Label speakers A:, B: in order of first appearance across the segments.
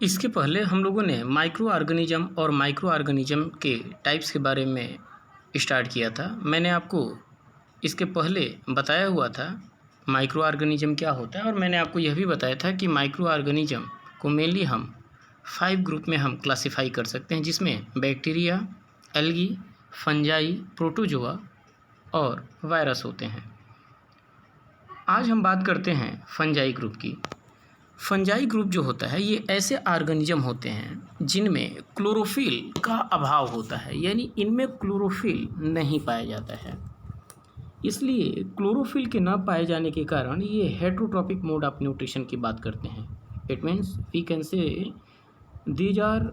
A: इसके पहले हम लोगों ने माइक्रो ऑर्गेनिज़्म और माइक्रो ऑर्गेनिज़्म के टाइप्स के बारे में स्टार्ट किया था। मैंने आपको इसके पहले बताया हुआ था माइक्रो ऑर्गेनिज़्म क्या होता है, और मैंने आपको यह भी बताया था कि माइक्रो ऑर्गेनिज़्म को मेनली हम 5 ग्रुप में हम क्लासिफाई कर सकते हैं, जिसमें बैक्टीरिया, एल्गी, फंजाई, प्रोटोजोआ और वायरस होते हैं। आज हम बात करते हैं फंजाई ग्रुप की। फंजाई ग्रुप जो होता है ये ऐसे ऑर्गेनिज्म होते हैं जिनमें क्लोरोफिल का अभाव होता है, यानी इनमें क्लोरोफिल नहीं पाया जाता है। इसलिए क्लोरोफिल के न पाए जाने के कारण ये हेट्रोट्रॉपिक मोड ऑफ न्यूट्रिशन की बात करते हैं। It means we can say these are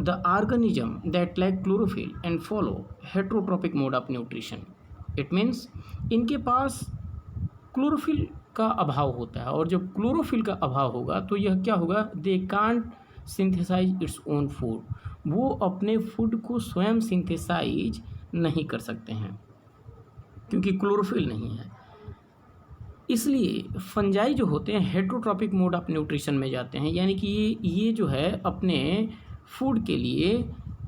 A: the organism that lack chlorophyll and follow heterotrophic mode of nutrition. It means इनके पास क्लोरोफिल का अभाव होता है, और जब क्लोरोफिल का अभाव होगा तो यह क्या होगा, they can't synthesize its own food, वो अपने फूड को स्वयं सिंथेसाइज नहीं कर सकते हैं क्योंकि क्लोरोफिल नहीं है। इसलिए फंजाई जो होते हैं हेट्रोट्रॉपिक मोड ऑफ न्यूट्रिशन में जाते हैं, यानी कि ये जो है अपने फूड के लिए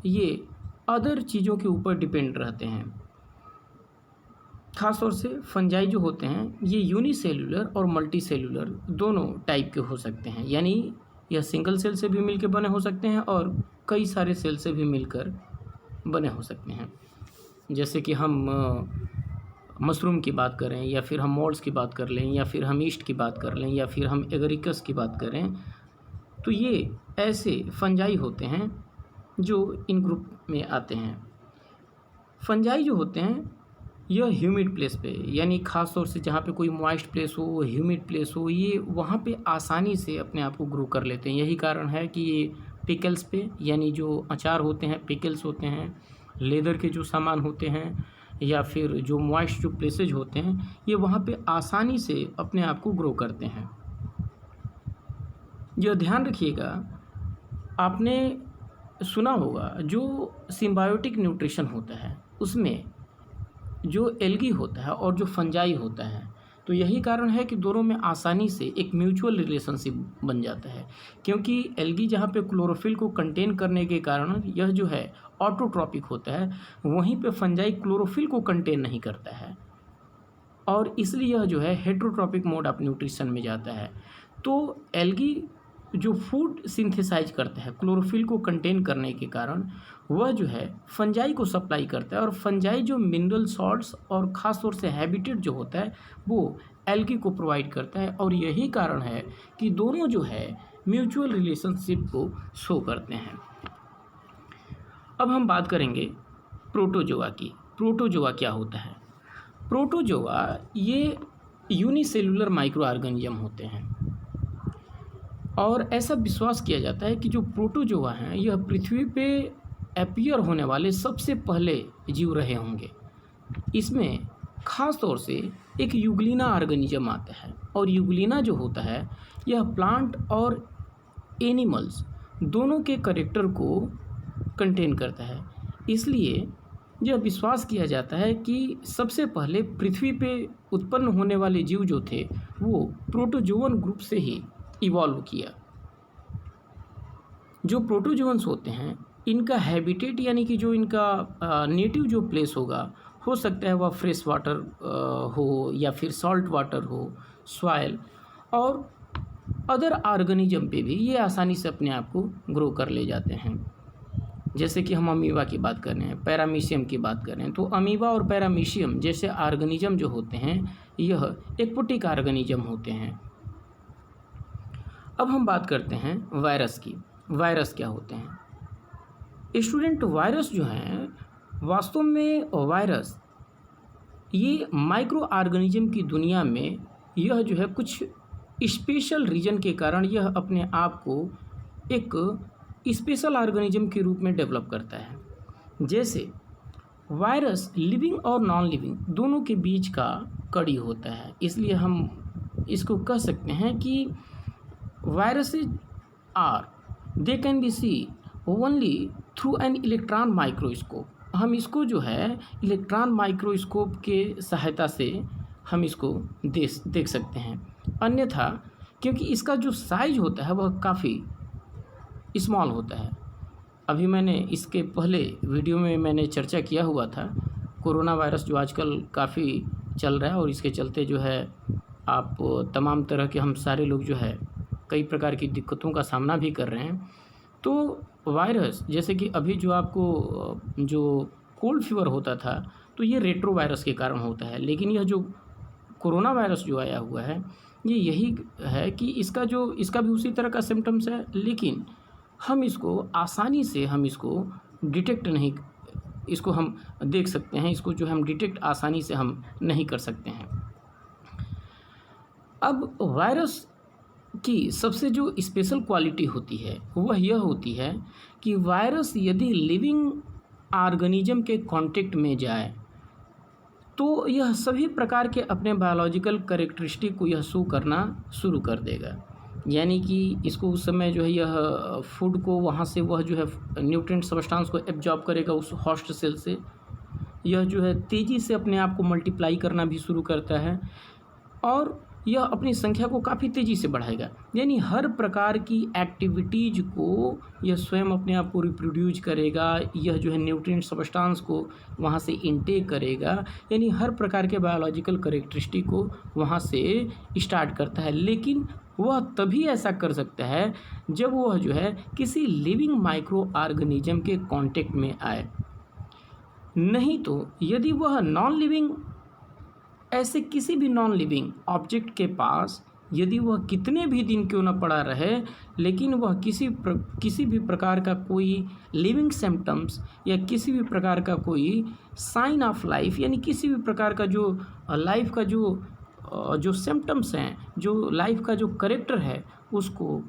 A: ये अदर चीज़ों के ऊपर डिपेंड रहते हैं। खास तौर से फंजाई जो होते हैं ये यूनिसेल्युलर और मल्टी सेल्युलर दोनों टाइप के हो सकते हैं, यानी यह सिंगल सेल से भी मिलकर बने हो सकते हैं और कई सारे सेल से भी मिलकर बने हो सकते हैं। जैसे कि हम मशरूम की बात करें, या फिर हम मोल्ड्स की बात कर लें, या फिर हम ईस्ट की बात कर लें, या फिर हम एगरिकस की बात करें, तो ये ऐसे फंजाई होते हैं जो इन ग्रुप में आते हैं। फंजाई जो होते हैं यह ह्यूमिड प्लेस पे, यानी ख़ास तौर से जहाँ पे कोई मॉइस्ट प्लेस हो, ह्यूमिड प्लेस हो, ये वहाँ पे आसानी से अपने आप को ग्रो कर लेते हैं। यही कारण है कि ये पिकल्स पे, यानी जो अचार होते हैं, पिकल्स होते हैं, लेदर के जो सामान होते हैं, या फिर जो मॉइस्ट जो प्लेसेज होते हैं, ये वहाँ पे आसानी से अपने आप को ग्रो करते हैं। यह ध्यान रखिएगा, आपने सुना होगा जो सिम्बायोटिक न्यूट्रिशन होता है उसमें जो एल्गी होता है और जो फंजाई होता है, तो यही कारण है कि दोनों में आसानी से एक म्यूचुअल रिलेशनशिप बन जाता है, क्योंकि एल्गी जहाँ पे क्लोरोफिल को कंटेन करने के कारण यह जो है ऑटोट्रॉपिक होता है, वहीं पे फंजाई क्लोरोफिल को कंटेन नहीं करता है, और इसलिए यह जो है हेट्रोट्रॉपिक मोड ऑफ न्यूट्रिशन में जाता है। तो एल्गी जो फूड सिंथेसाइज करता है क्लोरोफिल को कंटेन करने के कारण, वह जो है फंजाई को सप्लाई करता है, और फंजाई जो मिनरल सॉल्ट्स और ख़ास तौर से हैबिटेट जो होता है वो एल्गी को प्रोवाइड करता है, और यही कारण है कि दोनों जो है म्यूचुअल रिलेशनशिप को शो करते हैं। अब हम बात करेंगे प्रोटोजोआ की। प्रोटोजोआ क्या होता है? प्रोटोजोआ ये यूनिसेल्युलर माइक्रो ऑर्गेनिज्म होते हैं, और ऐसा विश्वास किया जाता है कि जो प्रोटोजोआ हैं यह पृथ्वी पे अपीयर होने वाले सबसे पहले जीव रहे होंगे। इसमें ख़ास तौर से एक यूग्लिना ऑर्गेनिज्म आता है, और यूग्लिना जो होता है यह प्लांट और एनिमल्स दोनों के कैरेक्टर को कंटेन करता है। इसलिए यह विश्वास किया जाता है कि सबसे पहले पृथ्वी पे उत्पन्न होने वाले जीव जो थे वो प्रोटोजोअन ग्रुप से ही इवॉल्व किया। जो प्रोटोजोअन्स होते हैं इनका हैबिटेट, यानी कि जो इनका नेटिव जो प्लेस होगा, हो सकता है वह फ्रेश वाटर हो या फिर सॉल्ट वाटर हो, सॉइल, और अदर ऑर्गेनिज्म पे भी ये आसानी से अपने आप को ग्रो कर ले जाते हैं। जैसे कि हम अमीबा की बात कर रहे हैं, पैरामीशियम की बात कर रहे हैं, तो अमीबा और पैरामीशियम जैसे ऑर्गेनिज्म जो होते हैं यह एक्वोटिक ऑर्गेनिज्म होते हैं। अब हम बात करते हैं वायरस की। वायरस क्या होते हैं? स्टूडेंट, वायरस जो हैं वास्तव में वायरस ये माइक्रो ऑर्गेनिज्म की दुनिया में यह जो है कुछ स्पेशल रीजन के कारण यह अपने आप को एक स्पेशल ऑर्गेनिज्म के रूप में डेवलप करता है। जैसे वायरस लिविंग और नॉन लिविंग दोनों के बीच का कड़ी होता है, इसलिए हम इसको कह सकते हैं कि viruses are they can be see only through an electron microscope. हम इसको जो है इलेक्ट्रॉन माइक्रोस्कोप के सहायता से हम इसको देख सकते हैं। अन्यथा क्योंकि इसका जो साइज होता है वह काफ़ी स्मॉल होता है। अभी मैंने इसके पहले वीडियो में मैंने चर्चा किया हुआ था, कोरोना वायरस जो आजकल काफ़ी चल रहा है और इसके चलते जो है आप तमाम तरह के हम सारे लोग जो है कई प्रकार की दिक्कतों का सामना भी कर रहे हैं। तो वायरस जैसे कि अभी जो आपको जो कोल्ड फीवर होता था, तो ये रेट्रो वायरस के कारण होता है, लेकिन यह जो कोरोना वायरस जो आया हुआ है, ये यही है कि इसका भी उसी तरह का सिम्टम्स है, लेकिन हम इसको आसानी से हम इसको डिटेक्ट नहीं, इसको हम देख सकते हैं, इसको जो हम डिटेक्ट आसानी से हम नहीं कर सकते हैं। अब वायरस की सबसे जो स्पेशल क्वालिटी होती है वह यह होती है कि वायरस यदि लिविंग ऑर्गेनिज्म के कांटेक्ट में जाए तो यह सभी प्रकार के अपने बायोलॉजिकल कैरेक्टरिस्टिक को यह शो करना शुरू कर देगा। यानी कि इसको उस समय जो है यह फूड को वहाँ से वह जो है न्यूट्रिएंट सब्सटेंस को एब्जॉर्ब करेगा उस होस्ट सेल से। यह जो है तेज़ी से अपने आप को मल्टीप्लाई करना भी शुरू करता है और यह अपनी संख्या को काफ़ी तेज़ी से बढ़ाएगा। यानी हर प्रकार की एक्टिविटीज़ को यह स्वयं अपने आप को रिप्रोड्यूस करेगा, यह जो है न्यूट्रिएंट सब्सटेंस को वहाँ से इनटेक करेगा, यानी हर प्रकार के बायोलॉजिकल कैरेक्टरिस्टिक को वहाँ से स्टार्ट करता है। लेकिन वह तभी ऐसा कर सकता है जब वह जो है किसी लिविंग माइक्रो ऑर्गेनिज्म के कांटेक्ट में आए। नहीं तो यदि वह नॉन लिविंग ऐसे किसी भी नॉन लिविंग ऑब्जेक्ट के पास यदि वह कितने भी दिन क्यों न पड़ा रहे, लेकिन वह किसी भी प्रकार का कोई लिविंग सिम्टम्स या किसी भी प्रकार का कोई साइन ऑफ लाइफ, यानी किसी भी प्रकार का जो लाइफ का जो सिम्टम्स हैं, जो लाइफ का जो करेक्टर है, उसको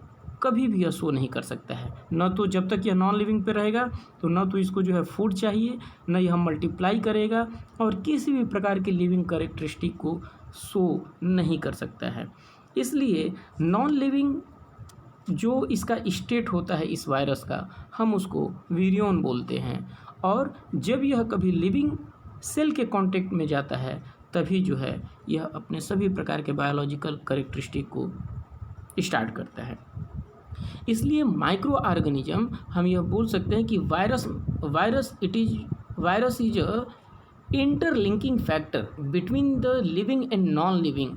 A: कभी भी यह शो नहीं कर सकता है। न तो जब तक यह नॉन लिविंग पे रहेगा तो न तो इसको जो है फूड चाहिए, न यह मल्टीप्लाई करेगा और किसी भी प्रकार की लिविंग कैरेक्टरिस्टिक को शो नहीं कर सकता है। इसलिए नॉन लिविंग जो इसका स्टेट होता है इस वायरस का, हम उसको विरियन बोलते हैं। और जब यह कभी लिविंग सेल के कांटेक्ट में जाता है तभी जो है यह अपने सभी प्रकार के बायोलॉजिकल कैरेक्टरिस्टिक को स्टार्ट करता है। इसलिए माइक्रो ऑर्गेनिज्म हम यह बोल सकते हैं कि virus is a interlinking factor between the living and non living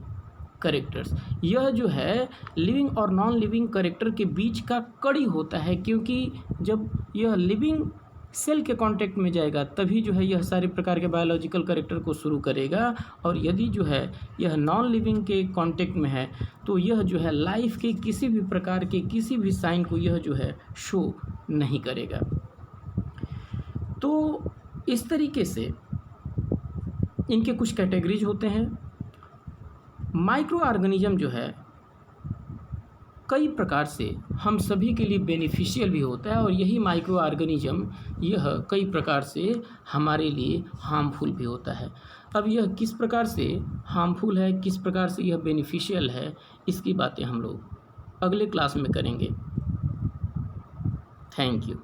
A: characters. यह जो है लिविंग और नॉन लिविंग कैरेक्टर के बीच का कड़ी होता है, क्योंकि जब यह लिविंग सेल के कांटेक्ट में जाएगा तभी जो है यह सारे प्रकार के बायोलॉजिकल कैरेक्टर को शुरू करेगा, और यदि जो है यह नॉन लिविंग के कांटेक्ट में है तो यह जो है लाइफ के किसी भी प्रकार के किसी भी साइन को यह जो है शो नहीं करेगा। तो इस तरीके से इनके कुछ कैटेगरीज होते हैं। माइक्रो ऑर्गेनिज्म जो है कई प्रकार से हम सभी के लिए बेनिफिशियल भी होता है, और यही माइक्रो ऑर्गेनिज्म यह कई प्रकार से हमारे लिए हार्मफुल भी होता है। अब यह किस प्रकार से हार्मफुल है, किस प्रकार से यह बेनिफिशियल है, इसकी बातें हम लोग अगले क्लास में करेंगे। Thank you.